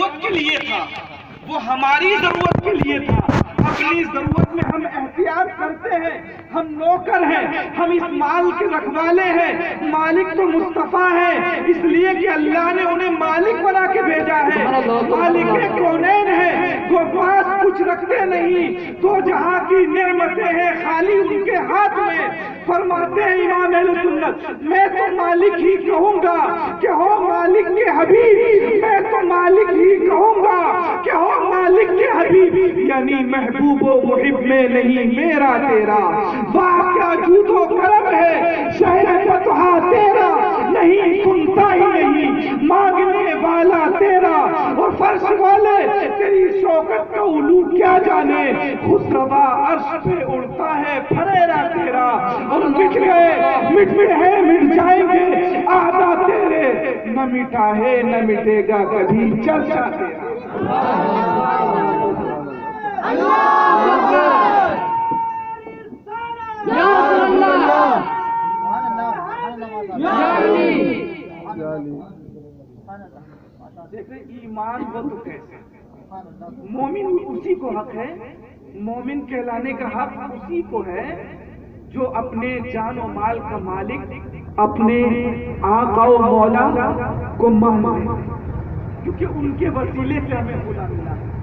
ضرورت کے لیے تھا، وہ ہماری ضرورت کے لیے تھا۔ اپنی ضرورت میں ہم احتیاط کرتے ہیں، ہم نوکر ہیں، ہم اس مال کے رکھوالے ہیں، مالک تو مصطفیٰ ہے، اس لیے کہ اللہ نے انہیں مالک بنا کے بھیجا ہے، مالک کونین ہے، وہ پاس کچھ رکھتے نہیں، تو جہاں کی نعمتیں ہیں خالی ان کے ہاتھ میں۔ فرماتے ہیں امام اہل سنت، میں تو مالک ہی کہوں گا کہ ہو مالک کے حبیب، میں تو مالک ہی کہوں گا کہ ہو مالک کے حبیب، یعنی محبوب و محب میں نہیں میرا تیرا، واہ کیا جود و کرم ہے شہر فتحہ تیرا، نہیں سنتا ہی نہیں مانگنے والا تیرا، اور فرش والے تیری شوکت کا علو کیا جانے، خسروا عرش پہ اڑتا ہے پھریرا تیرا، اور مٹ گئے مٹ ہیں مٹ جائیں گے آدھا تیرے، نہ مٹا ہے نہ مٹے گا کبھی چرچا تیرا۔ دیکھ رہے ایمان وہ تو کیسے، مومن اسی کو حق ہے، مومن کہلانے کا حق اسی کو ہے جو اپنے جان و مال کا مالک اپنے آقا و مولا کو مانے، کیونکہ ان کے وسیلے سے ہمیں خدا ملا ہے۔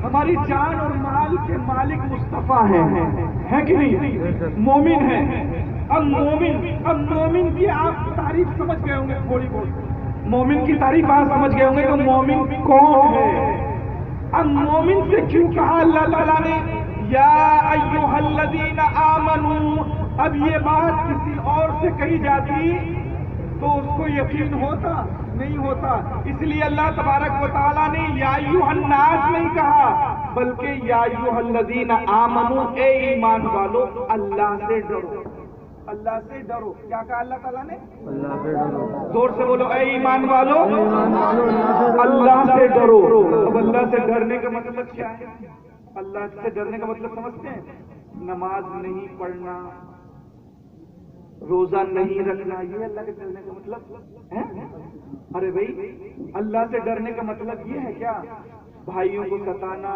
ہماری جان اور مال کے مالک مصطفیٰ ہے کہ نہیں؟ مومن ہے۔ اب مومن کی آپ تعریف سمجھ گئے ہوں گے، تھوڑی بہت مومن کی تعریف آپ سمجھ گئے ہوں گے کہ مومن کون ہے۔ اب مومن سے کیوں کہا اللہ تعالیٰ نے یا ایھا الذین آمنوا، اب یہ بات کسی اور سے کہی جاتی تو اس کو یقین ہوتا نہیں ہوتا، اس لیے اللہ تبارک و تعالیٰ نے یا ایھا الناس نہیں کہا، بلکہ یا ایھا الذین آمنوا، اے ایمان والو اللہ سے ڈرو، اللہ سے ڈرو۔ کیا کہا اللہ تعالیٰ نے؟ اللہ سے ڈرو۔ زور سے بولو، اے ایمان والو اللہ سے ڈرو۔ اب اللہ سے ڈرنے کا مطلب کیا ہے؟ اللہ سے ڈرنے کا مطلب سمجھتے ہیں؟ نماز نہیں پڑھنا، روزہ نہیں رکھنا، یہ اللہ کے ڈرنے کا مطلب ہے؟ ارے بھائی، اللہ سے ڈرنے کا مطلب یہ ہے کیا؟ بھائیوں کو ستانا،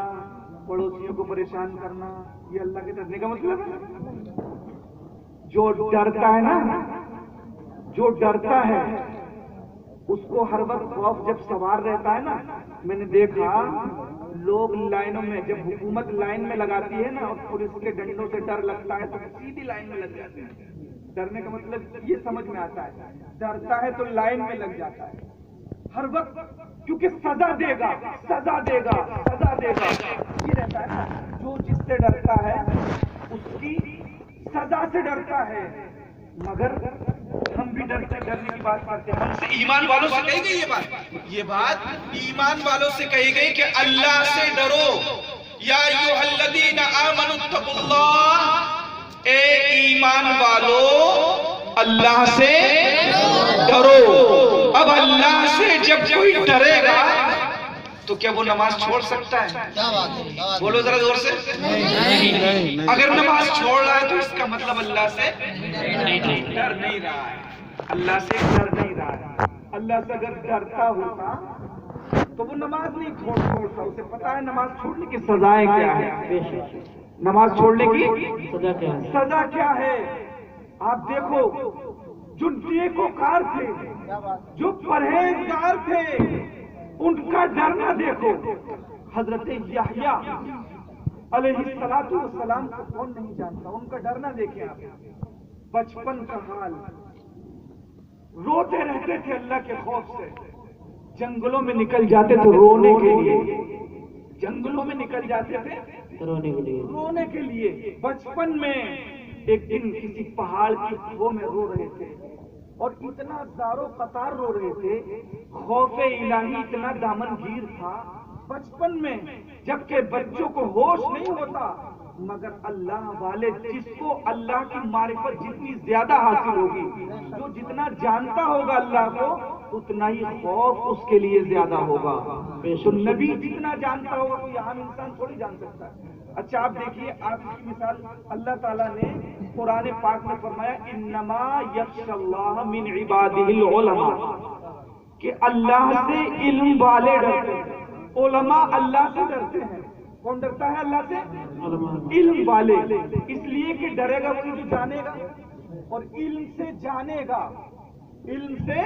پڑوسیوں کو پریشان کرنا، یہ اللہ کے ڈرنے کا مطلب ہے؟ جو ڈرتا ہے نا، جو ڈرتا ہے اس کو ہر وقت خوف جب سوار رہتا ہے نا، میں نے دیکھا لوگ لائنوں میں، جب حکومت لائن میں لگاتی ہے نا اور پولیس کے ڈنڈوں سے ڈر لگتا ہے تو سیدھی لائن میں لگ جاتے ہیں۔ ڈرنے کا مطلب یہ سمجھ میں آتا ہے، ڈرتا ہے تو لائن میں لگ جاتا ہے ہر وقت، کیونکہ سزا دے گا سزا دے گا سزا دے گا، یہ رہتا ہے نا۔ جو جس سے ڈرتا ہے اس کی سزا سے ڈرتا ہے، مگر ہم بھی ڈرنے کی بات کرتے ہیں، ہم سے ایمان والوں سے کہی گئی یہ بات ایمان والوں سے کہی گئی کہ اللہ سے ڈرو، یا ایھا الذین آمنوا اتقوا اللہ، اے ایمان والو اللہ سے ڈرو۔ اب اللہ سے جب کوئی ڈرے گا تو کیا وہ نماز چھوڑ سکتا ہے؟ بولو ذرا زور سے، اگر نماز چھوڑ رہا ہے تو اس کا مطلب اللہ سے ڈر نہیں رہا ہے، اللہ سے ڈر نہیں رہا ہے۔ اللہ سے اگر ڈرتا ہوتا تو وہ نماز نہیں چھوڑتا، اسے پتا ہے نماز چھوڑنے کی سزائیں کیا ہے، نماز چھوڑنے کی سزا کیا ہے۔ آپ دیکھو جو نیکوکار تھے، جو پرہیزگار تھے، ان کا ڈرنا دیکھو۔ حضرت یحییٰ علیہ السلام کو کون نہیں جانتا، ان کا ڈرنا دیکھیں آپ، بچپن کا حال، روتے رہتے تھے اللہ کے خوف سے، جنگلوں میں نکل جاتے تھے رونے کے لیے، جنگلوں میں نکل جاتے تھے رونے کے لیے۔ بچپن میں ایک دن کسی پہاڑ کی کھو میں رو رہے تھے اور اتنا زارو قطار رو رہے تھے، خوف الہی اتنا دامن گیر تھا بچپن میں، جبکہ بچوں کو ہوش نہیں ہوتا، مگر اللہ والے جس کو اللہ کی معرفت جتنی زیادہ حاصل ہوگی، جو جتنا جانتا ہوگا اللہ کو، اتنا ہی خوف اس کے لیے زیادہ ہوگا۔ تو نبی جتنا جانتا ہوگا کوئی عام انسان تھوڑی جان سکتا ہے۔ اچھا آپ دیکھیے، آپ کی مثال اللہ تعالیٰ نے قرآن پاک میں فرمایا انما یخشی اللہ من عبادہ العلماء، کہ اللہ سے علم والے ڈرتے ہیں، علماء اللہ سے ڈرتے ہیں۔ کون ڈرتا ہے اللہ سے؟ علم والے، اس لیے کہ ڈرے گا وہی جو جانے گا، اور علم سے جانے گا، علم سے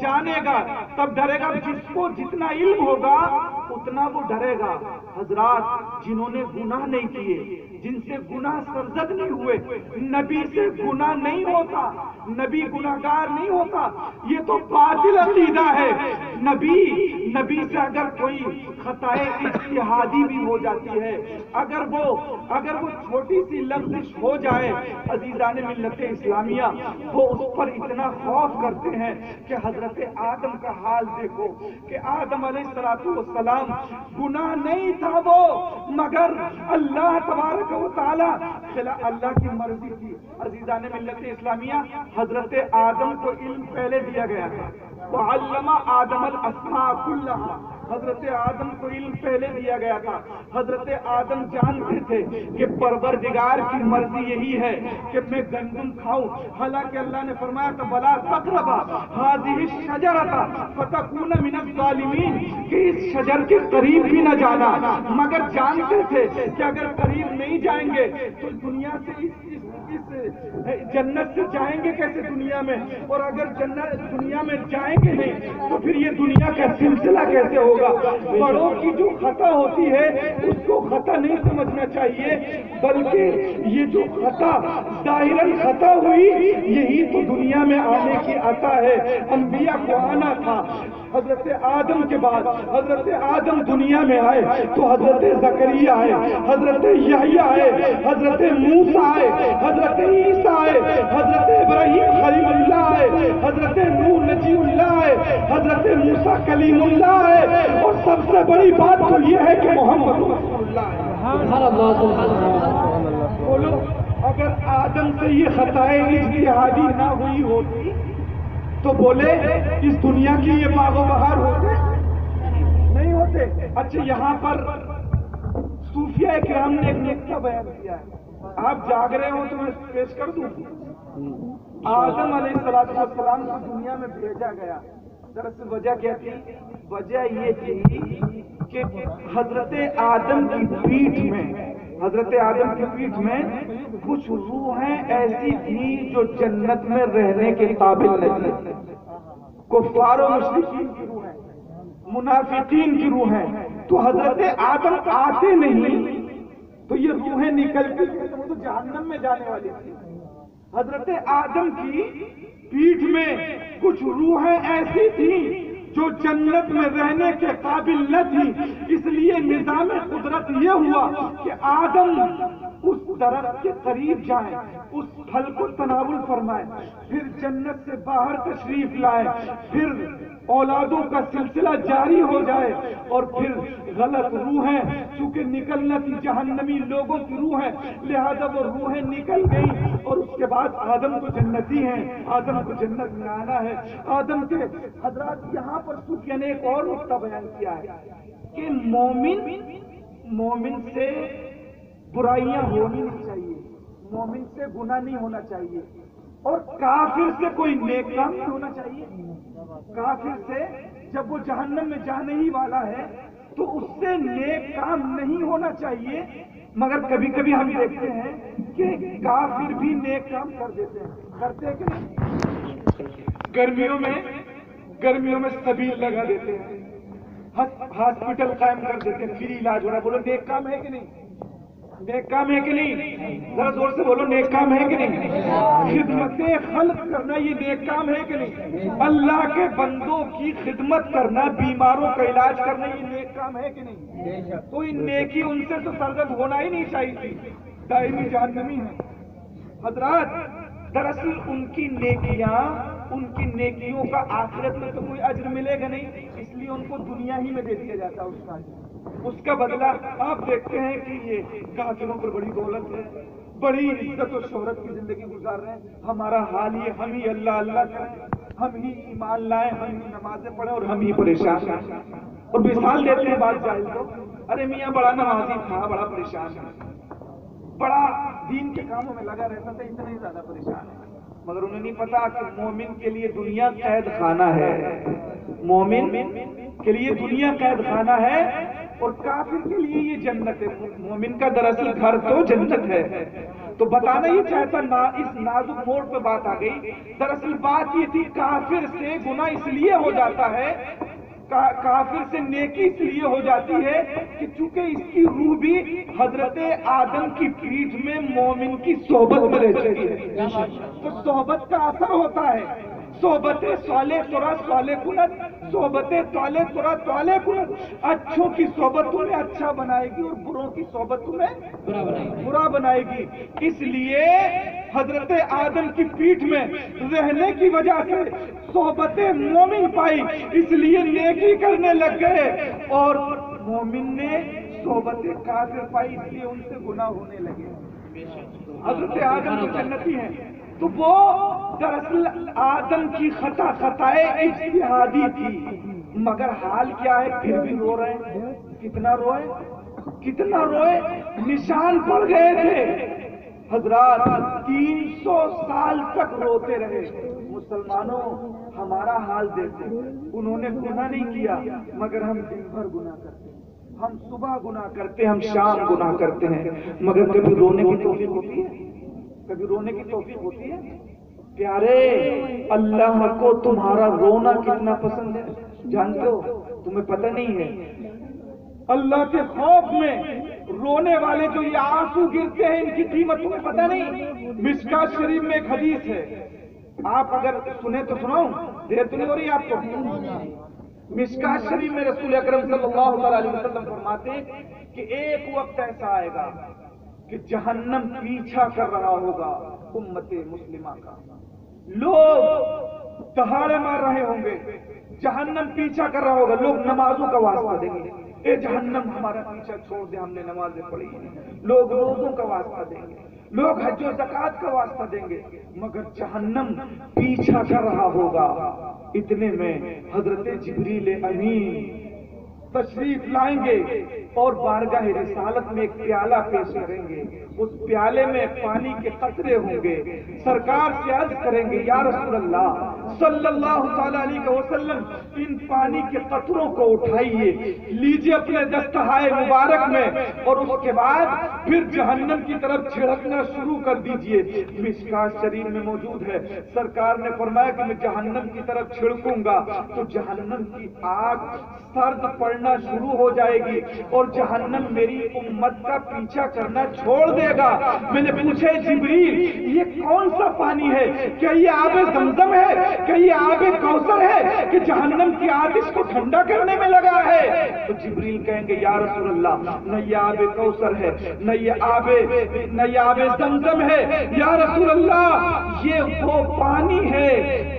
جانے گا تب ڈرے گا۔ جس کو جتنا علم ہوگا اتنا وہ ڈرے گا۔ حضرات، جنہوں نے گناہ نہیں کیے، جن سے گناہ سرزد نہیں ہوئے، نبی سے گناہ نہیں ہوتا، نبی گناہگار نہیں ہوتا، یہ تو باطل عقیدہ ہے۔ نبی سے اگر کوئی خطائے اجتہادی بھی ہو جاتی ہے، اگر وہ چھوٹی سی لفظ ہو جائے، عزیزان ملت اسلامیہ وہ اس پر اتنا خوف کرتے ہیں کہ حضرت آدم کا حال دیکھو کہ آدم علیہ السلام گناہ نہیں تھا وہ، مگر اللہ تبارک و تعالی اللہ کی مرضی تھی۔ عزیزان ملت اسلامیہ، حضرت آدم کو علم پہلے دیا گیا تھا، وعلم آدم الاسماء کلھا، حضرت آدم کو علم پہلے دیا گیا تھا۔ حضرت آدم جانتے تھے کہ پروردگار کی مرضی یہی ہے کہ میں گندم کھاؤں، حالانکہ اللہ نے فرمایا تھا بلا تقربا ہذہ الشجرۃ فتکون من الظالمین، کہ اس شجر کے قریب بھی نہ جانا، مگر جانتے تھے کہ اگر قریب نہیں جائیں گے تو دنیا سے اس جنت سے جائیں گے کیسے دنیا میں، اور اگر جنت دنیا میں جائیں گے نہیں تو پھر یہ دنیا کا سلسلہ کیسے ہوگا۔ بڑوں کی جو خطا ہوتی ہے اس کو خطا نہیں سمجھنا چاہیے، بلکہ یہ جو خطا ظاہراً خطا ہوئی یہی تو دنیا میں آنے کی عطا ہے۔ انبیاء کو آنا تھا، حضرت آدم کے بعد حضرت آدم دنیا میں آئے تو حضرت زکریا آئے، حضرت یحییٰ آئے، حضرت موسیٰ آئے، حضرت عیسیٰ آئے، حضرت ابراہیم خلیل اللہ آئے، حضرت نوح نجی اللہ آئے، حضرت موسیٰ کلیم اللہ آئے، اور سب سے بڑی بات تو یہ ہے کہ محمد رسول اللہ ہے۔ بولو، اگر آدم سے یہ خطائیں اجتہادی نہ ہوئی ہوتی تو بولے اس دنیا کی یہ باغ و بہار ہوتے نہیں ہوتے۔ اچھا، یہاں پر صوفیہ کرام نے ایک نقطہ بیان کیا ہے، آپ جاگ رہے ہو تو میں پیش کر دوں۔ آدم علیہ السلام کو دنیا میں بھیجا گیا، دراصل وجہ کیا تھی؟ وجہ یہ تھی کہ حضرت آدم کی پیٹھ میں کچھ روحیں ایسی تھیں جو جنت میں رہنے کے قابل نہیں، کفار و مشرکین کی روحیں، منافقین کی روحیں، تو حضرت آدم آتے نہیں تو یہ روحیں نکل کے وہ تو جہنم میں جانے والی تھی۔ حضرت آدم کی پیٹھ میں کچھ روحیں ایسی تھیں جو جنت میں رہنے کے قابل نہ تھی، اس لیے نظام قدرت یہ ہوا کہ آدم اس درخت کے قریب جائیں، اس پھل کو تناول فرمائے، پھر جنت سے باہر تشریف لائے، پھر اولادوں کا سلسلہ جاری ہو جائے، اور پھر غلط روحیں چونکہ نکلنا تھی جہنمی لوگوں کی روحیں، لہذا وہ روحیں نکل گئی، اور اس کے بعد آدم کو جنتی ہیں، آدم کو جنت میں آنا ہے۔ آدم کے حضرات یہاں پر صوفیہ نے ایک اور نقطہ بیان کیا ہے کہ مومن سے برائیاں ہونی نہیں چاہیے، مومن سے گناہ نہیں ہونا چاہیے، اور کافر سے کوئی نیک کام نہیں ہونا چاہیے۔ کافر سے جب وہ جہنم میں جانے ہی والا ہے تو اس سے نیک کام نہیں ہونا چاہیے، مگر کبھی کبھی ہم دیکھتے ہیں کہ کافر بھی نیک کام کر دیتے ہیں، کرتے ہیں کہ نہیں؟ گرمیوں میں سبیل لگا دیتے ہیں، ہاسپٹل قائم کر دیتے ہیں، فری علاج ہو رہا ہے، بولو نیک کام ہے کہ نہیں؟ نیک کام ہے کہ نہیں؟ ذرا زور سے بولو، نیک کام ہے کہ نہیں؟ خدمت خلق کرنا یہ نیک کام ہے کہ نہیں؟ اللہ کے بندوں کی خدمت کرنا، بیماروں کا علاج کرنا یہ نیک کام ہے کہ نہیں؟ تو ان نیکی ان سے تو سرزد ہونا ہی نہیں چاہیے تھی، دائمی جہنمی ہے۔ حضرات، دراصل ان کی نیکیوں کا آخرت میں تو کوئی اجر ملے گا نہیں، اس لیے ان کو دنیا ہی میں دے دیا جاتا ہے اس کا بدلہ۔ آپ دیکھتے ہیں کہ یہ کافروں پر بڑی دولت ہے، بڑی عزت و شہرت کی زندگی گزار رہے ہیں، ہمارا حال یہ، ہم ہی اللہ کریں، ہم ہی ایمان لائیں، ہم ہی نمازیں پڑھیں، اور ہم ہی پریشان ہیں، اور مثال دیتے ہیں بات جاہل کو، ارے میاں بڑا نمازی تھا، بڑا پریشان ہے، بڑا دین کے کاموں میں لگا رہتا تھا، اتنا ہی زیادہ پریشان ہے، مگر انہیں نہیں پتا کہ مومن کے لیے دنیا قید خانہ ہے، مومن کے لیے دنیا قید خانہ ہے اور کافر کے لیے یہ جنت ہے. مومن کا دراصل گھر تو جنت ہے. تو بتانا یہ چاہتا اس نازک موڑ پہ بات آ گئی. دراصل بات یہ تھی کافر سے گناہ اس لیے ہو جاتا ہے, کافر سے نیکی اس لیے ہو جاتی ہے کہ چونکہ اس کی روح بھی حضرت آدم کی پیٹھ میں مومن کی صحبت میں رہ چکی ہے. تو صحبت کا اثر ہوتا ہے. صحبت صالح ترا صالح کنت, صحبت طالح ترا طالح کنت. اچھوں کی صحبت تمہیں اچھا بنائے گی اور بروں کی صحبت تمہیں برا بنائے گی. اس لیے حضرت آدم کی پیٹھ میں رہنے کی وجہ سے صحبت مومن پائی, اس لیے نیکی کرنے لگ گئے, اور مومن نے صحبت کافر پائی, اس لیے ان سے گناہ ہونے لگے. حضرت آدم تو جنتی ہیں, تو وہ دراصل آدم کی خطائیں اجتہادی تھی, مگر حال کیا ہے پھر بھی رو رہے ہیں. کتنا روئے, نشان پڑ گئے تھے. حضرات 300 سال تک روتے رہے. مسلمانوں ہمارا حال دیکھیں, انہوں نے گناہ نہیں کیا مگر ہم دن بھر گناہ کرتے ہیں. ہم صبح گناہ کرتے ہیں, ہم شام گناہ کرتے ہیں, مگر کبھی رونے کی توفیق ہوتی ہے؟ کبھی رونے کی توفیق ہوتی ہے؟ پیارے, اللہ کو تمہارا رونا کتنا پسند ہے جانتے ہو؟ تمہیں پتہ نہیں ہے. اللہ کے خوف میں رونے والے جو یہ آنسو گرتے ہیں ان کی قیمت تمہیں پتہ نہیں. مشکات شریف میں ایک حدیث ہے, آپ اگر سنیں تو سناؤں, دیر تو نہیں ہو رہی آپ کو؟ مشکات شریف میں رسول اکرم صلی اللہ علیہ وسلم فرماتے ہیں کہ ایک وقت ایسا آئے گا کہ جہنم پیچھا کر رہا ہوگا امت مسلمہ کا. لوگ دہاڑے مار رہے ہوں گے, جہنم پیچھا کر رہا ہوگا. لوگ نمازوں کا واسطہ دیں گے, اے جہنم ہمارا پیچھا چھوڑ دے, ہم نے نمازیں پڑھی. لوگ روزوں کا واسطہ دیں گے, لوگ حج و زکات کا واسطہ دیں گے, مگر جہنم پیچھا کر رہا ہوگا. اتنے میں حضرت جبریل امین تشریف لائیں گے اور بارگاہ رسالت میں ایک پیالہ پیش کریں گے. اس پیالے میں پانی کے قطرے ہوں گے. سرکار سے عرض کریں گے, یا رسول اللہ صلی اللہ تعالی علیہ وسلم, ان پانی کے قطروں کو اٹھائیے, لیجیے اپنے دستہائے مبارک میں, اور اس کے بعد پھر جہنم کی طرف چھڑکنا شروع کر دیجیے. مشکات شریف میں موجود ہے, سرکار نے فرمایا کہ میں جہنم کی طرف چھڑکوں گا تو جہنم کی آگ سرد پڑنا شروع ہو جائے گی اور جہنم میری امت کا پیچھا کرنا چھوڑ دے گا. میں نے پوچھا, جبریل یہ کون سا پانی ہے؟ کیا یہ آب زمزم ہے؟ کیا یہ آب کوثر ہے کہ جہنم کی آتش کو ٹھنڈا کرنے میں لگا ہے؟ تو جبریل کہیں گے, یا رسول اللہ نہ یہ آب کوثر ہے, نہ یہ آب زمزم ہے. یا رسول اللہ یہ وہ پانی ہے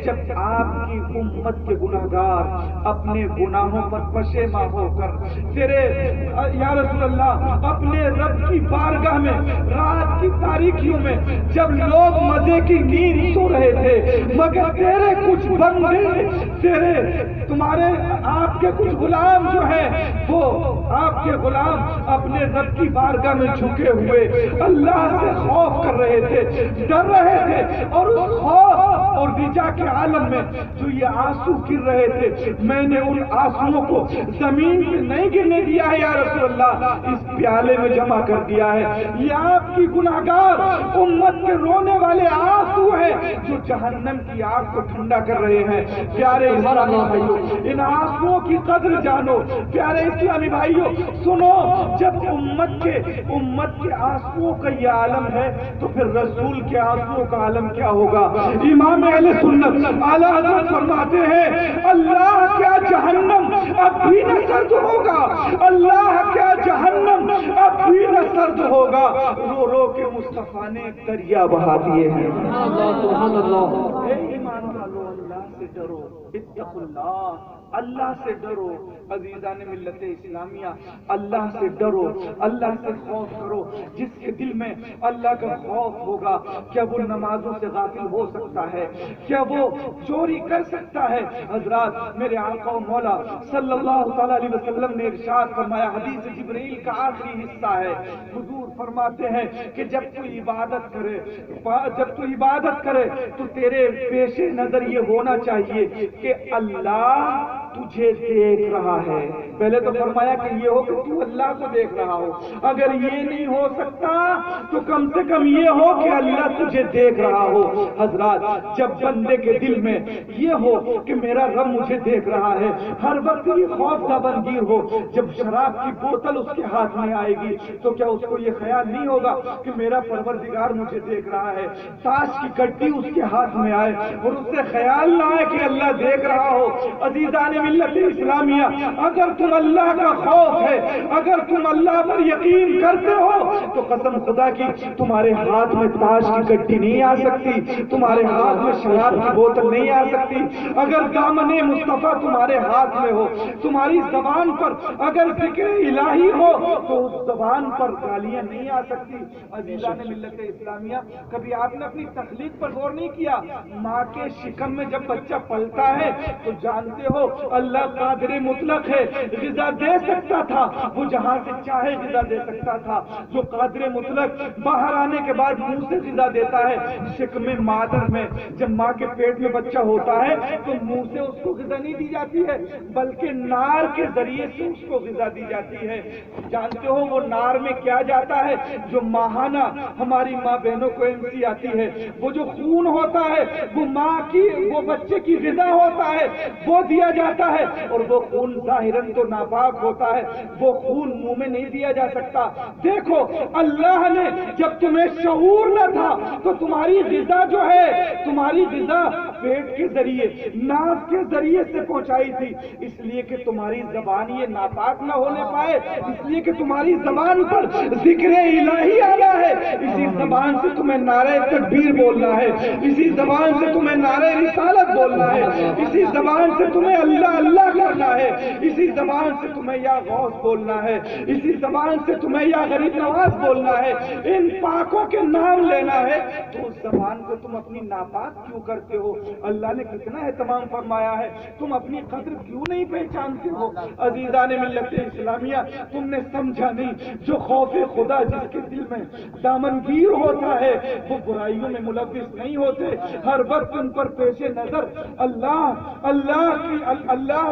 جب آپ کی امت کے گناہگار اپنے گناہوں پر پشیماں ہو کر تیرے یا رسول اللہ اپنے رب کی بارگاہ میں رات کی تاریکیوں میں جب لوگ مزے کی نیند سو رہے تھے مگر تیرے کچھ بندے تمہارے آپ کے کچھ غلام جو ہیں وہ آپ کے غلام اپنے رب کی بارگاہ میں جھکے ہوئے اللہ سے خوف کر رہے تھے, ڈر رہے تھے, اور اس خوف اور رجا کے عالم میں جو یہ آنسو گر رہے تھے میں نے ان آنسوؤں کو زمین پہ نہیں گرنے دیا ہے یا رسول اللہ, اس پیالے میں جمع کر دیا ہے. یہ آپ کی گناہگار امت کے رونے والے آنسو ہیں جو جہنم کی آگ کو ٹھنڈا کر رہے ہیں. پیارے اسلامی بھائیوں, ان آنسوؤں کی قدر جانو. پیارے اسلامی بھائیوں سنو, جب امت کے آنسوؤں کا یہ عالم ہے تو پھر رسول کے آنسوؤں کا عالم کیا ہوگا؟ امام اہل سنت اعلیٰ حضرت فرماتے ہیں, اللہ کیا جہنم اب بھی نہ سرد ہوگا, اللہ کیا جہنم اب بھی نہ سرد ہوگا. رو رو کے مصطفیٰ نے دریا بہا دیے ہیں. سبحان اللہ. اے ایمان والو, اللہ سے ڈرو, اتقوا اللہ, اللہ سے ڈرو. عزیزان ملت اسلامیہ, اللہ سے ڈرو, اللہ سے خوف کرو. جس کے دل میں اللہ کا خوف ہوگا کیا وہ نمازوں سے غافل ہو سکتا ہے؟ کیا وہ چوری کر سکتا ہے؟ حضرات, میرے آقا و مولا صلی اللہ تعالی علیہ وسلم نے ارشاد فرمایا, حدیث جبرائیل کا آخری حصہ ہے, حضور فرماتے ہیں کہ جب تو عبادت کرے تو تیرے پیش نظر یہ ہونا چاہیے کہ اللہ تجھے دیکھ رہا ہے. پہلے تو فرمایا کہ یہ ہو کہ تو اللہ کو دیکھ رہا ہو. اگر یہ نہیں ہو سکتا تو کم سے کم یہ ہو کہ اللہ تجھے دیکھ رہا ہو. حضرات, جب بندے کے دل میں یہ ہو کہ میرا رب مجھے دیکھ رہا ہے, ہر وقت یہ خوف کا بنگیر ہو, جب شراب کی بوتل اس کے ہاتھ میں آئے گی تو کیا اس کو یہ خیال نہیں ہوگا کہ میرا پروردگار مجھے دیکھ رہا ہے؟ تاش کی گڈی اس کے ہاتھ میں آئے اور اس سے خیال نہ آئے کہ اللہ دیکھ رہا ہو. عزیزان ملت اسلامیہ, اگر تم اللہ کا خوف ہے, اگر تم اللہ پر یقین کرتے ہو تو قسم خدا کی تمہارے ہاتھ میں تاش کی گڈی نہیں آ سکتی, تمہارے ہاتھ میں شراب کی بوتل نہیں آ سکتی. اگر دامن مصطفیٰ تمہارے ہاتھ میں ہو, تمہاری زبان پر اگر ذکر الہی ہو تو اس زبان پر گالیاں نہیں آ سکتی. عزیزان ملت اسلامیہ, کبھی آپ نے اپنی تخلیق پر غور نہیں کیا؟ ماں کے شکم میں جب بچہ پلتا ہے تو جانتے ہو اللہ قادر مطلق ہے, غذا دے سکتا تھا, وہ جہاں سے چاہے غذا دے سکتا تھا. جو قادر مطلق باہر آنے کے بعد منہ سے غذا دیتا ہے. شکم مادر میں جب ماں کے پیٹ میں بچہ ہوتا ہے تو منہ سے اس کو غذا نہیں دی جاتی ہے بلکہ نار کے ذریعے سے اس کو غذا دی جاتی ہے. جانتے ہو وہ نار میں کیا جاتا ہے؟ جو ماہانہ ہماری ماں بہنوں کو MC آتی ہے, وہ جو خون ہوتا ہے وہ ماں کی, وہ بچے کی غذا ہوتا ہے, وہ دیا جاتا ہے. اور وہ خون ظاہراً تو ناپاک ہوتا ہے, وہ خون منہ میں نہیں دیا جا سکتا. دیکھو اللہ نے جب تمہیں شعور نہ تھا تو تمہاری غذا جو ہے, تمہاری غذا پیٹ کے ذریعے, ناف کے ذریعے سے پہنچائی تھی, اس لیے کہ تمہاری زبان یہ ناپاک نہ ہونے پائے, اس لیے کہ تمہاری زبان پر ذکر الہی آنا ہے. اسی زبان سے تمہیں نعرہ تکبیر بولنا ہے, اسی زبان سے تمہیں نعرہ رسالت بولنا ہے, اسی زبان سے تمہیں اللہ اللہ کرنا ہے, اسی زبان سے تمہیں یا غوث بولنا ہے, اسی زبان سے تمہیں یا غریب نواز بولنا ہے, ان پاکوں کے نام لینا ہے. تو اس زبان کو تم اپنی ناپاک کیوں کرتے ہو؟ اللہ نے کتنا اہتمام فرمایا ہے, تم اپنی قدر کیوں نہیں پہچانتے ہو؟ عزیزان ملت اسلامیہ, تم نے سمجھا نہیں, جو خوف خدا جس کے دل میں دامنگیر ہوتا ہے وہ برائیوں میں ملوث نہیں ہوتے, ہر وقت ان پر پیش نظر اللہ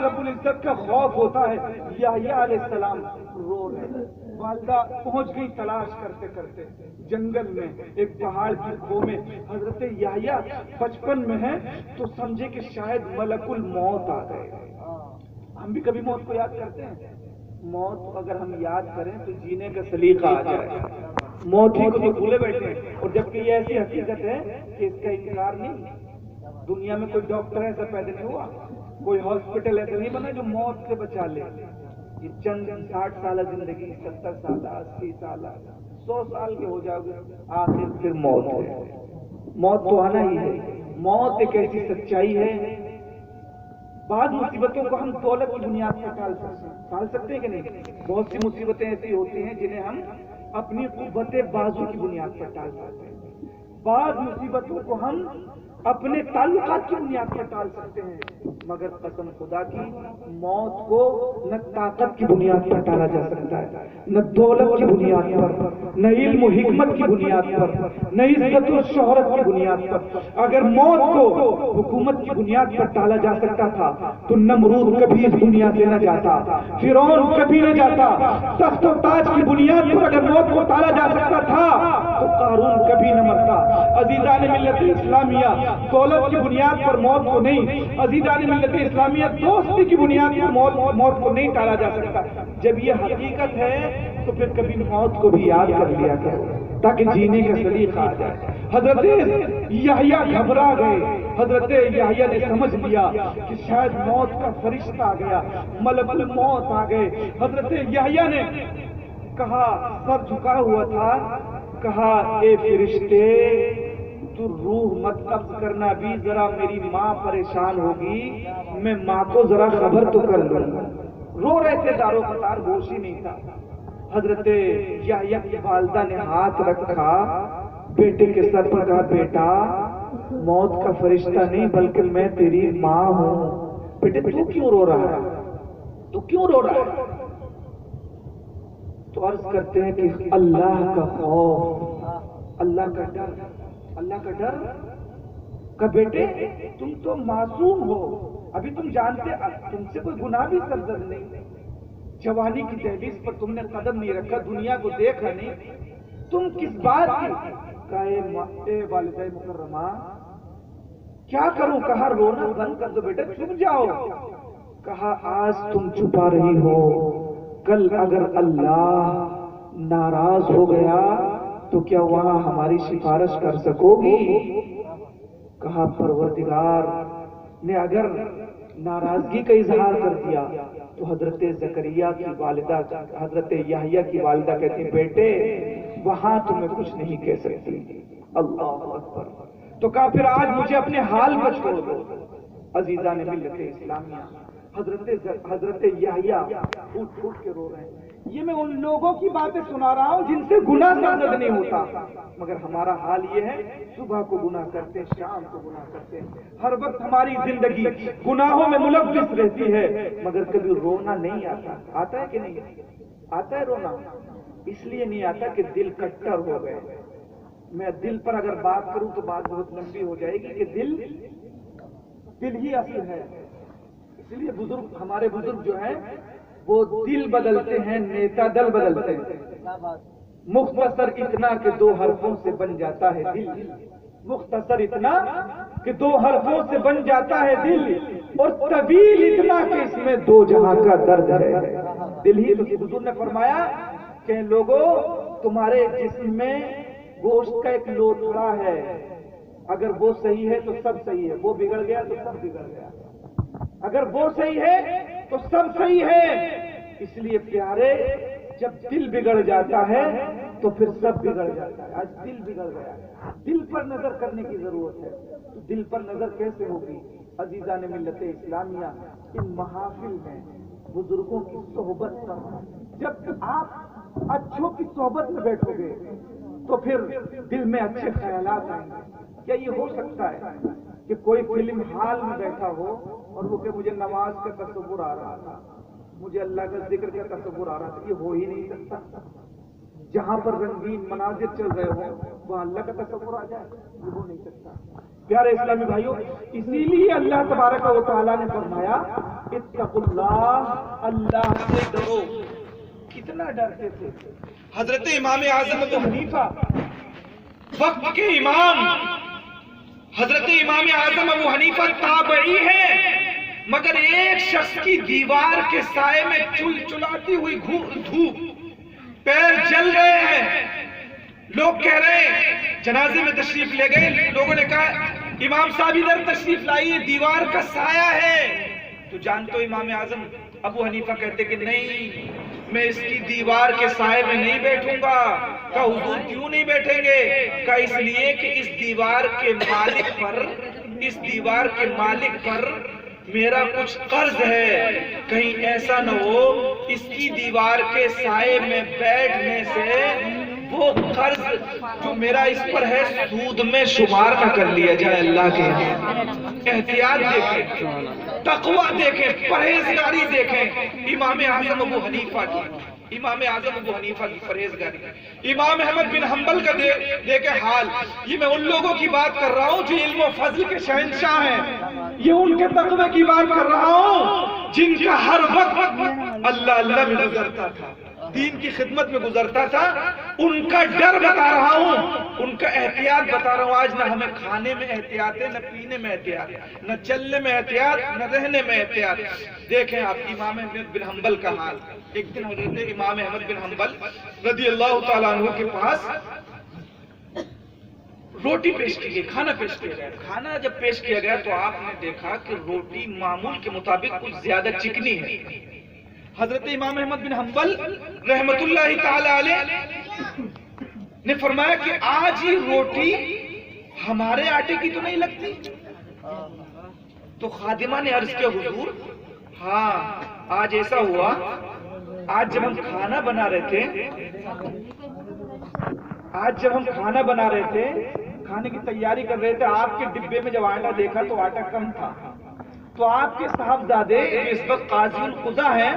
رب العزت کا خوف ہوتا ہے. یحییٰ علیہ السلام رو رہے, والدہ پہنچ گئی تلاش کرتے کرتے جنگل میں, ایک پہاڑ کی کھو میں. حضرت یحییٰ بچپن میں ہیں تو سمجھے کہ شاید ملک الموت آ گئے. ہم بھی کبھی موت کو یاد کرتے ہیں, موت اگر ہم یاد کریں تو جینے کا سلیقہ آ جائے. موت ہی کو تو بھولے بیٹھے ہیں, اور جبکہ یہ ایسی حقیقت ہے کہ اس کا انکار نہیں. دنیا میں کوئی ڈاکٹر ایسا پیدا نہیں ہوا, کوئی ہاسپٹل ایسا نہیں بنا جو موت سے بچا لے. یہ چند 60 سالہ زندگی, 70 سالہ, 80 سالہ, 100 سال کے ہو جاؤ گے, آخر پھر موت ہے. موت تو آنا ہی ہے. موت ایک ایسی سچائی ہے, بعض مصیبتوں کو ہم دولت کی بنیاد پر ٹال سکتے ہیں کہ نہیں؟ بہت سی مصیبتیں ایسی ہوتی ہیں جنہیں ہم اپنی قوت بازو کی بنیاد پر ٹال سکتے ہیں. بعض مصیبتوں کو ہم اپنے تعلقات کی بنیاد پر ٹال سکتے ہیں, مگر قسم خدا کی موت کو نہ طاقت کی بنیاد پر ٹالا جا سکتا ہے, نہ دولت کی بنیاد پر, نہ علم و حکمت کی بنیاد پر, نہ عزت و شہرت کی بنیاد پر. اگر موت کو حکومت کی بنیاد پر ٹالا جا سکتا تھا تو نمرود کبھی اس دنیا سے نہ جاتا, فرعون کبھی نہ جاتا. تخت و تاج کی بنیاد پر اگر موت کو ٹالا جا سکتا تھا تو قارون کبھی نہ مرتا. عزیزان ملت اسلامیہ, دولت کی بنیاد پر موت کو نہیں, عزیزان ملت اسلامیہ دوستی کی بنیاد پر موت کو نہیں ٹالا جا سکتا. جب یہ حقیقت ہے تو پھر کبھی موت کو بھی یاد کر لیا کرو تاکہ جینے کا سلیقہ آ جائے. حضرت یحییٰ گھبرا گئے, حضرت یحییٰ نے سمجھ لیا کہ شاید موت کا فرشتہ آ گیا, ملک الموت آ گئے. حضرت یحییٰ نے کہا, سر جھکا ہوا تھا, کہا اے فرشتے تو روح مت قبض کرنا, بھی ذرا میری ماں پریشان ہوگی, میں ماں کو ذرا خبر تو کر لوں. رو رہے تھے دارو قطار, ہوش ہی نہیں تھا. حضرت یحییٰ کی والدہ نے ہاتھ رکھا بیٹے کے سر پر, کہا بیٹا موت کا فرشتہ نہیں بلکہ میں تیری ماں ہوں. بیٹے تو کیوں رو رہا ہے, تو کیوں رو رہا ہے؟ تو عرض کرتے ہیں کہ اللہ کا خوف, اللہ کا ڈر, اللہ کا ڈر. کہ بیٹے تم تو معصوم ہو, ابھی تم جانتے تم سے کوئی گناہ بھی سرزد نہیں، جوانی کی دہلیز پر تم نے قدم نہیں رکھا، دنیا کو دیکھا نہیں، تم کس بات کی؟ کہا اے والدہ مکرمہ کیا کروں؟ کہا رونا بند کر دو بیٹا، چھپ جاؤ۔ کہا آج تم چھپا رہی ہو، کل اگر اللہ ناراض ہو گیا تو کیا وہاں ہماری سفارش کر سکو گی؟ کہا پروردگار نے اگر ناراضگی کا اظہار کر دیا تو حضرت زکریہ کی والدہ، حضرت یحییٰ کی والدہ کہتی ہیں بیٹے وہاں تمہیں کچھ نہیں کہہ سکتی۔ اللہ اکبر۔ تو کہا پھر آج مجھے اپنے حال پر چھوڑ دو۔ عزیزان ملت اسلامیہ، حضرت یحییٰ اٹھ اٹھ کے رو رہے ہیں۔ یہ میں ان لوگوں کی باتیں سنا رہا ہوں جن سے گناہ سرزد نہیں ہوتا، مگر ہمارا حال یہ ہے صبح کو گناہ کرتے ہیں، شام کو گناہ کرتے ہیں، ہر وقت ہماری زندگی گناہوں میں ملوث رہتی ہے، مگر کبھی رونا نہیں آتا۔ آتا ہے کہ نہیں آتا ہے رونا؟ اس لیے نہیں آتا کہ دل کٹر ہو گئے۔ میں دل پر اگر بات کروں تو بات بہت لمبی ہو جائے گی کہ دل ہی اصل ہے۔ اس لیے بزرگ، ہمارے بزرگ جو ہیں وہ دل بدلتے ہیں، نیتا دل بدلتے ہیں۔ مختصر اتنا کہ 2 حرفوں سے بن جاتا ہے دل، مختصر اتنا کہ 2 حرفوں سے بن جاتا ہے دل، اور طویل اتنا کہ اس میں 2 جہاں کا درد ہے۔ دل ہی تو حضور نے فرمایا کہ لوگوں تمہارے جسم میں گوشت کا ایک لوتھڑا ہے، اگر وہ صحیح ہے تو سب صحیح ہے، وہ بگڑ گیا تو سب بگڑ گیا، اگر وہ صحیح ہے تو سب صحیح ہے۔ اس لیے پیارے جب دل بگڑ جاتا ہے تو پھر سب بگڑ جاتا ہے۔ آج دل بگڑ گیا ہے، دل پر نظر کرنے کی ضرورت ہے۔ تو دل پر نظر کیسے ہوگی؟ عزیزان ملت اسلامیہ، ان محافل میں بزرگوں کی صحبت پر جب آپ اچھوں کی صحبت میں بیٹھو گے تو پھر دل میں اچھے خیالات آئیں گے۔ کیا یہ ہو سکتا ہے کہ کوئی فلم ہال میں بیٹھا ہو اور وہ کہ مجھے نماز کا تصور آ رہا تھا، مجھے اللہ کا ذکر کا تصور آ رہا تھا؟ یہ ہو ہی نہیں سکتا۔ جہاں پر رنگین مناظر چل رہے ہوں وہاں اللہ کا تصور آ جائے، یہ ہو نہیں سکتا۔ پیارے اسلامی بھائیوں، اسی لیے اللہ تبارک و تعالیٰ نے فرمایا اتقوا اللہ، اللہ سے ڈرو۔ کتنا ڈرتے تھے حضرت امام اعظم ابو حنیفہ، وقت کے امام حضرت امام اعظم ابو حنیفہ تابعی ہے، مگر ایک شخص کی دیوار کے سائے میں چلچلاتی ہوئی دھوپ، پیر جل رہے ہیں، لوگ کہہ رہے ہیں، جنازے میں تشریف لے گئے، لوگوں نے کہا امام صاحب ادھر تشریف لائیے، دیوار کا سایہ ہے۔ تو جانتے ہو امام اعظم ابو حنیفہ کہتے کہ نہیں، میں اس کی دیوار کے سائے میں نہیں بیٹھوں گا۔ کہا حضور کیوں نہیں بیٹھیں گے؟ کہا اس لیے کہ اس دیوار کے مالک پر میرا کچھ قرض ہے، کہیں ایسا نہ ہو اس کی دیوار کے سائے میں بیٹھنے سے وہ قرض جو میرا اس پر ہے سود میں شمار نہ کر لیا جائے۔ اللہ کے احتیاط دیکھیں، تقویٰ دیکھیں، پرہیزگاری دیکھیں امام اعظم ابو حنیفہ کی پرہیزگاری۔ امام احمد بن حنبل کا دیکھیں حال۔ یہ میں ان لوگوں کی بات کر رہا ہوں جو علم و فضل کے شہنشاہ ہیں، یہ ان کے تقوی کی بات کر رہا ہوں جن کا ہر وقت اللہ میں گزرتا تھا، دین کی خدمت میں گزرتا تھا۔ ان کا ڈر بتا رہا ہوں، ان کا احتیاط بتا رہا ہوں۔ آج نہ ہمیں کھانے میں احتیاط ہے، نہ پینے میں احتیاط، نہ چلنے میں احتیاط، نہ رہنے میں احتیاط۔ دیکھیں آپ امام احمد بن حنبل کا حال۔ ایک دن حضرت امام احمد بن حنبل رضی اللہ تعالیٰ عنہ کے پاس روٹی پیش کی گئی، کھانا پیش کیا گیا۔ کھانا جب پیش کیا گیا تو آپ نے دیکھا کہ روٹی معمول کے مطابق کچھ زیادہ چکنی ہے۔ حضرت امام احمد بن حنبل رحمت اللہ تعالی علیہ نے فرمایا کہ آج یہ روٹی ہمارے آٹے کی تو نہیں لگتی؟ تو خادمہ نے عرض کیا حضور ہاں آج ایسا ہوا، آج جب ہم کھانا بنا رہے تھے، کھانے کی تیاری کر رہے تھے، آپ کے ڈبے میں جب آٹا دیکھا تو آٹا کم تھا، تو آپ کے صاحبزادے اس وقت قاضی القضا ہیں،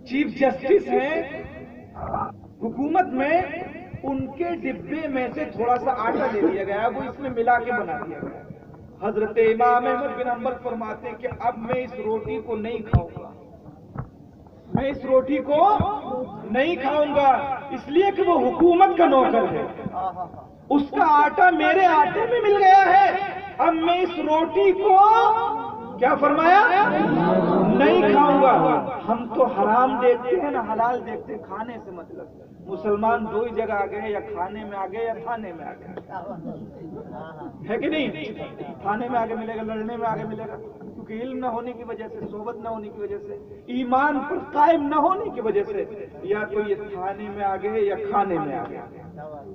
چیف جسٹس ہیں حکومت میں، ان کے ڈبے میں سے تھوڑا سا آٹا لے لیا گیا، وہ اس میں ملا کے بنا دیا گیا۔ حضرت امام احمد بن حنبل فرماتے کہ اب میں اس روٹی کو نہیں کھاؤں گا، میں اس روٹی کو نہیں کھاؤں گا، اس لیے کہ وہ حکومت کا نوکر ہے، اس کا آٹا میرے آٹے میں مل گیا ہے، اب میں اس روٹی کو کیا فرمایا نہیں کھاؤں گا۔ ہم تو حرام دیکھتے ہیں نہ حلال دیکھتے ہیں، کھانے سے مطلب مسلمان دو ہی جگہ آ گئے، یا کھانے میں آ گئے یا تھانے میں آ گئے، ہے کہ نہیں؟ تھانے میں آگے ملے گا، لڑنے میں آگے ملے گا، کیونکہ علم نہ ہونے کی وجہ سے، صحبت نہ ہونے کی وجہ سے، ایمان پر قائم نہ ہونے کی وجہ سے، یا تو یہ تھانے میں آ گئے یا کھانے میں آ گئے۔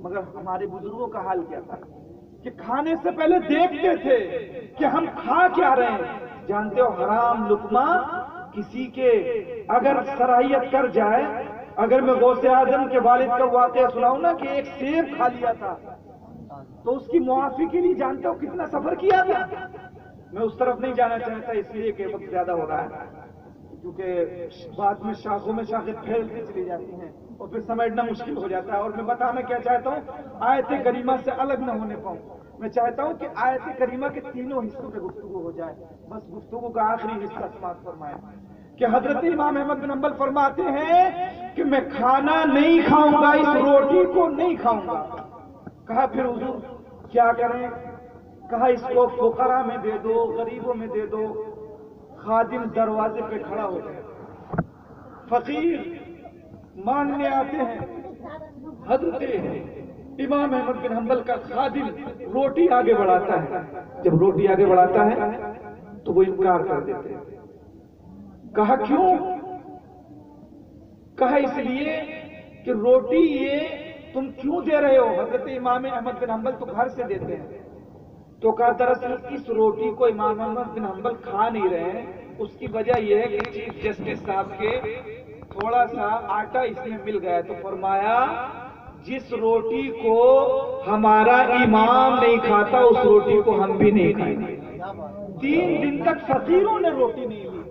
مگر ہمارے بزرگوں کا حال کیا تھا کہ کھانے سے پہلے دیکھتے تھے کہ ہم کھا کیا رہے ہیں۔ جانتے ہو حرام لقمہ کسی کے اگر صلاحیت کر جائے، اگر میں غوث اعظم کے والد کا واقعہ سناؤں نا کہ ایک سیب کھا لیا تھا تو اس کی معافی کے لیے جانتے ہو کتنا سفر کیا تھا۔ میں اس طرف نہیں جانا چاہتا اس لیے کہ وقت زیادہ ہو رہا ہے، کیونکہ بعد میں شاخوں میں شاخیں پھیلتی چلی جاتی ہیں اور پھر سمیٹنا مشکل ہو جاتا ہے۔ اور میں بتانا کیا چاہتا ہوں، آیت کریمہ سے الگ نہ ہونے پاؤں، میں چاہتا ہوں کہ آیت کریمہ کے تینوں حصوں پہ گفتگو ہو جائے، بس گفتگو کا آخری حصہ سماعت فرمائیں کہ حضرت امام احمد بن حنبل فرماتے ہیں کہ میں کھانا نہیں کھاؤں گا، اس روٹی کو نہیں کھاؤں گا۔ کہا پھر حضور کیا کریں؟ کہا اس کو فقراء میں دے دو، غریبوں میں دے دو۔ خادم دروازے پہ کھڑا ہو جائے، فقیر مانگنے آتے ہیں، حضرت امام احمد بن حنبل کا خادم روٹی آگے بڑھاتا ہے، جب روٹی آگے بڑھاتا ہے تو وہ انکار کر دیتے ہیں۔ کہا کیوں؟ کہا اس لیے کہ روٹی یہ تم کیوں دے رہے ہو؟ حضرت امام احمد بن حنبل تو گھر سے دیتے ہیں۔ تو کہا دراصل اس روٹی کو امام احمد بن حنبل کھا نہیں رہے ہیں، اس کی وجہ یہ ہے کہ چیف جسٹس صاحب کے تھوڑا سا آٹا اس میں مل گیا، تو فرمایا جس روٹی کو ہمارا امام نہیں کھاتا اس روٹی کو ہم بھی نہیں کھائیں گے۔ 3 دن تک فقیروں نے روٹی نہیں لی۔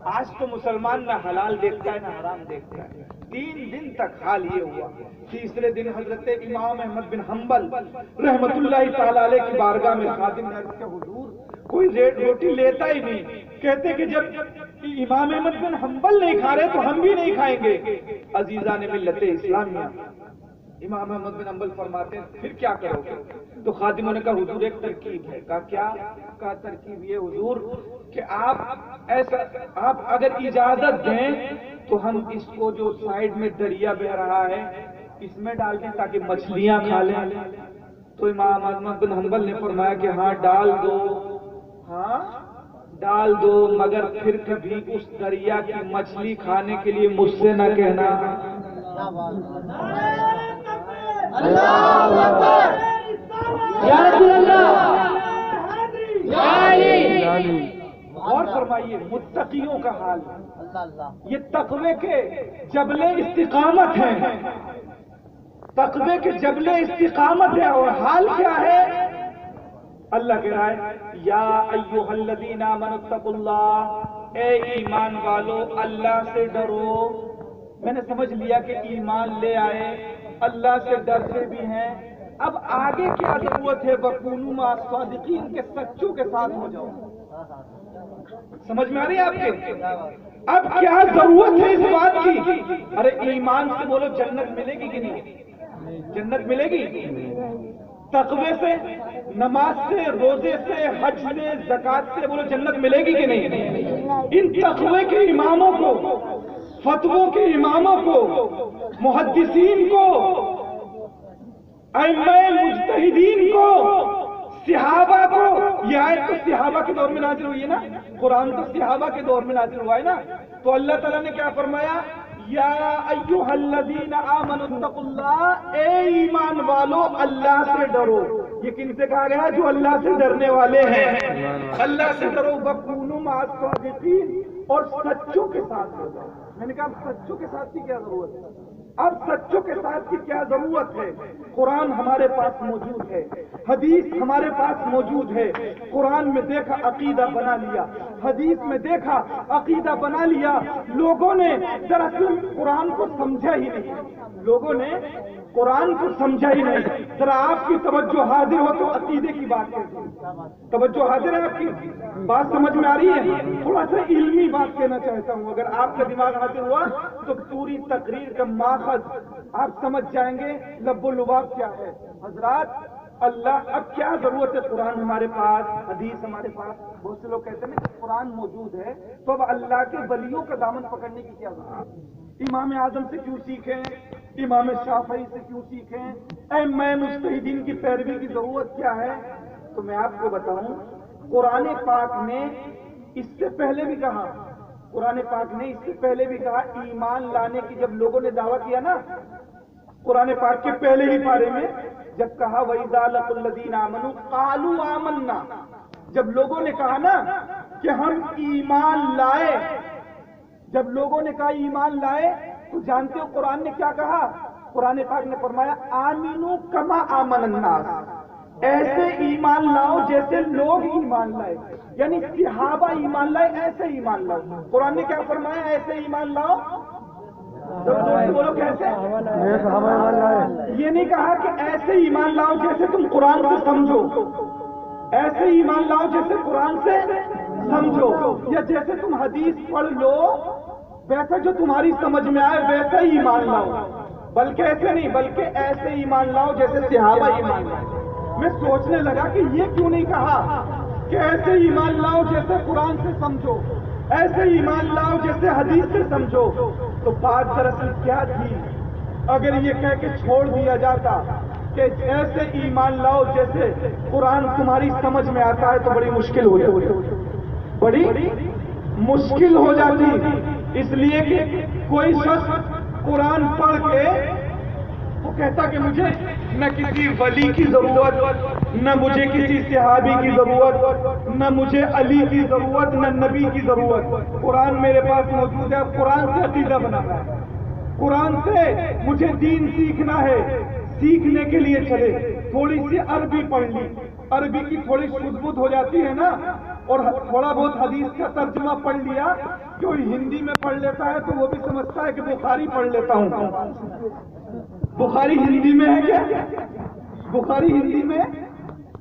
آج تو مسلمان نہ حلال دیکھتا ہے نہ حرام دیکھتا ہے، 3 دن تک حال یہ ہوا۔ تیسرے دن حضرت امام احمد بن حنبل رحمت اللہ تعالی علیہ کی بارگاہ میں خادم نے عرض کیا حضور کوئی روٹی لیتا ہی نہیں، کہتے کہ جب امام احمد بن حنبل نہیں کھا رہے تو ہم بھی نہیں کھائیں گے۔ عزیزان ملت اسلامیہ، امام احمد بن حنبل فرماتے ہیں پھر کیا کرو گے؟ تو خادموں نے کہا حضور ایک ترکیب ہے۔ کہا کیا؟ کہا ترکیب یہ حضور کہ آپ اگر اجازت دیں تو ہم اس کو جو سائیڈ میں دریا بہ رہا ہے اس میں ڈال دیں تاکہ مچھلیاں کھا لیں۔ تو امام احمد بن حنبل نے فرمایا کہ ہاں ڈال دو، ہاں ڈال دو، مگر پھر کبھی اس دریا کی مچھلی کھانے کے لیے مجھ سے نہ کہنا۔ اللہ اکبر، یا رسول اللہ، یا علی۔ اور فرمائیے متقیوں کا حال، یہ تقوی کے جبل استقامت ہیں، تقوی کے جبل استقامت ہے، اور حال کیا ہے؟ اللہ کہہ رہا ہے یا ایھا الذین آمنوا اتقوا اللہ، اے ایمان والو اللہ سے ڈرو۔ میں نے سمجھ لیا کہ ایمان لے آئے، اللہ سے ڈرتے بھی ہیں، اب آگے کیا ضرورت ہے؟ وَكُونُوا مَعَ الصَّادِقِينَ کے سچوں کے ساتھ ہو جاؤ۔ سمجھ میں آ رہی ہے آپ کے؟ اب کیا ضرورت ہے اس بات کی؟ ارے ایمان سے بولو جنت ملے گی کہ نہیں؟ جنت ملے گی؟ تقوی سے، نماز سے، روزے سے، حج سے، زکات سے بولو جنت ملے گی کہ نہیں؟ ان تقوی کے اماموں کو، فتووں کے اماموں کو، محدثین کو، ائمہ مجتہدین کو، صحابہ کو، یہ آیت تو صحابہ کے دور میں نازل ہوئی ہے نا، قرآن تو صحابہ کے دور میں نازل ہوا ہے نا، تو اللہ تعالیٰ نے کیا فرمایا؟ یا ایھا الذین آمنوا اتقوا اللہ، اے ایمان والو اللہ سے ڈرو۔ یہ کن سے کہا گیا؟ جو اللہ سے ڈرنے والے ہیں، اللہ سے ڈرو۔ وَكُونُوا مَعَ الصَّادِقِينَ، اور سچوں کے ساتھ ہو جاؤ۔ میں نے کہا سچوں کے ساتھ کی کیا ضرورت ہے؟ اب سچوں کے ساتھ کی کیا ضرورت ہے؟ قرآن ہمارے پاس موجود ہے، حدیث ہمارے پاس موجود ہے۔ قرآن میں دیکھا عقیدہ بنا لیا، حدیث میں دیکھا عقیدہ بنا لیا۔ لوگوں نے دراصل قرآن کو سمجھا ہی نہیں، لوگوں نے قرآن کو سمجھا ہی نہیں۔ ذرا آپ کی توجہ حاضر ہو تو عقیدے کی بات کرتے ہیں، توجہ حاضر ہے آپ کی بات سمجھ میں آ رہی ہے؟ تھوڑا سا علمی بات کہنا چاہتا ہوں، اگر آپ کا دماغ حاضر ہوا تو پوری تقریر کا ماخذ آپ سمجھ جائیں گے، لب و لباب کیا ہے۔ حضرات، اللہ اب کیا ضرورت ہے؟ قرآن ہمارے پاس، حدیث ہمارے پاس، بہت سے لوگ کہتے ہیں کہ قرآن موجود ہے تو اب اللہ کے ولیوں کا دامن پکڑنے کی کیا ضرورت ہے؟ امام اعظم سے کیوں سیکھیں؟ امام شافعی سے کیوں سیکھیں؟ ائمہ مجتہدین کی پیروی کی ضرورت کیا ہے؟ تو میں آپ کو بتاؤں، قرآن پاک نے اس سے پہلے بھی کہا، قرآن پاک نے اس سے پہلے بھی کہا، ایمان لانے کی جب لوگوں نے دعویٰ کیا نا، قرآن پاک کے پہلے ہی پارے میں جب کہا وَإِذَا لَقُوا الَّذِينَ آمَنُوا قَالُوا آمَنَّا، جب لوگوں نے کہا نا کہ ہم ایمان لائے، جب لوگوں نے کہا ایمان لائے، تو جانتے ہو قرآن نے کیا کہا؟ قرآن پاک نے فرمایا آمینو کما آمن الناس، ایسے ایمان لاؤ جیسے لوگ ایمان لائے، یعنی صحابہ ایمان لائے ایسے ایمان لاؤ۔ قرآن نے کیا فرمایا؟ ایسے ایمان لاؤ، بولو کیسے؟ یہ نہیں کہا کہ ایسے ایمان لاؤ جیسے تم قرآن سے سمجھو، ایسے ایمان لاؤ جیسے قرآن سے سمجھو، یا جیسے تم حدیث پڑھ لو ویسا جو تمہاری سمجھ میں آئے ویسا ہی ایمان لاؤ، بلکہ ایسے نہیں، بلکہ ایسے ایمان لاؤ جیسے صحابہ ایمان لائے۔ میں سوچنے لگا کہ یہ کیوں نہیں کہا کہ ایسے ایمان لاؤ جیسے قرآن سے سمجھو، ایسے ایمان لاؤ جیسے حدیث سے سمجھو؟ تو بات دراصل کیا تھی؟ اگر یہ کہہ کے چھوڑ دیا جاتا کہ ایسے ایمان لاؤ جیسے قرآن تمہاری سمجھ میں آتا ہے تو بڑی مشکل ہو جاتی، بڑی مشکل ہو جاتی، اس لیے کہ کوئی شخص قرآن پڑھ کے وہ کہتا کہ مجھے نہ کسی ولی کی ضرورت، نہ مجھے کسی صحابی کی ضرورت، نہ مجھے علی کی ضرورت، نہ نبی کی ضرورت، قرآن میرے پاس موجود ہے، قرآن سے عقیدہ بنانا ہے، قرآن سے مجھے دین سیکھنا ہے، سیکھنے کے لیے چلے، تھوڑی سی عربی پڑھ لی، عربی کی تھوڑی شدبد ہو جاتی ہے نا، اور تھوڑا بہت حدیث کا ترجمہ پڑھ لیا، جو ہندی میں پڑھ لیتا ہے تو وہ بھی سمجھتا ہے کہ بخاری پڑھ لیتا ہوں۔ بخاری ہندی میں ہے کیا؟ بخاری ہندی میں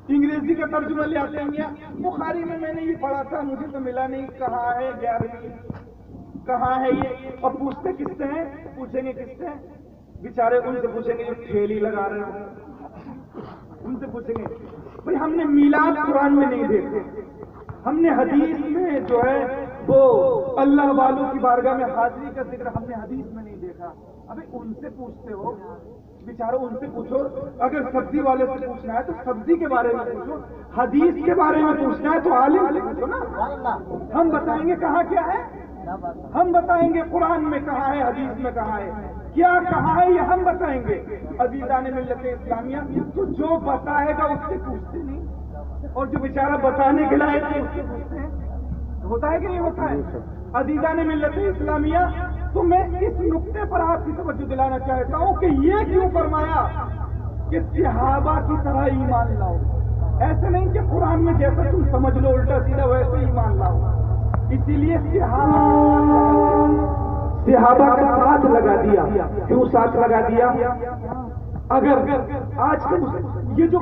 انگریزی کا ترجمہ لے آتے ہیں، یا بخاری میں نے یہ پڑھا تھا مجھے تو ملا نہیں، کہاں ہے 11ویں، کہاں ہے یہ؟ اور پوچھتے کس سے ہیں؟ پوچھیں گے کس سے ہیں؟ بیچارے ان سے پوچھیں گے جو ٹھیلی لگا رہے ہو، ان سے پوچھیں گے بھائی ہم نے میلاد قرآن میں نہیں دیکھے، ہم نے حدیث میں جو ہے وہ اللہ والوں کی بارگاہ میں حاضری کا ذکر ہم نے حدیث میں نہیں دیکھا۔ ابھی ان سے پوچھتے ہو، بیچاروں ان سے پوچھو، اگر سبزی والے سے پوچھنا ہے تو سبزی کے بارے میں پوچھو، حدیث کے بارے میں پوچھنا ہے تو عالم سے پوچھو نا۔ ہم بتائیں گے کہاں کیا ہے، ہم بتائیں گے قرآن میں کہاں ہے، حدیث میں کہاں ہے، کیا کہاں ہے یہ ہم بتائیں گے۔ عزیزان ملت اسلامیہ، تو جو بتائے گا اس سے پوچھتے نہیں، اور جو بیچارہ بتانے کے لائق ہے اس سے پوچھتے ہیں، ہوتا ہے کہ نہیں ہوتا ہے؟ عزیزان ملت اسلامیہ، تو میں اس نقطے پر آپ کی توجہ دلانا چاہتا ہوں کہ یہ کیوں فرمایا کہ صحابہ کی طرح ایمان لاؤ، ایسے نہیں کہ قرآن میں جیسا تم سمجھ لو الٹا سیدھا ویسے ایمان لاؤ، اسی لیے صحابہ کا ساتھ لگا دیا۔ کیوں ساتھ لگا دیا؟ اگر آج کل یہ جو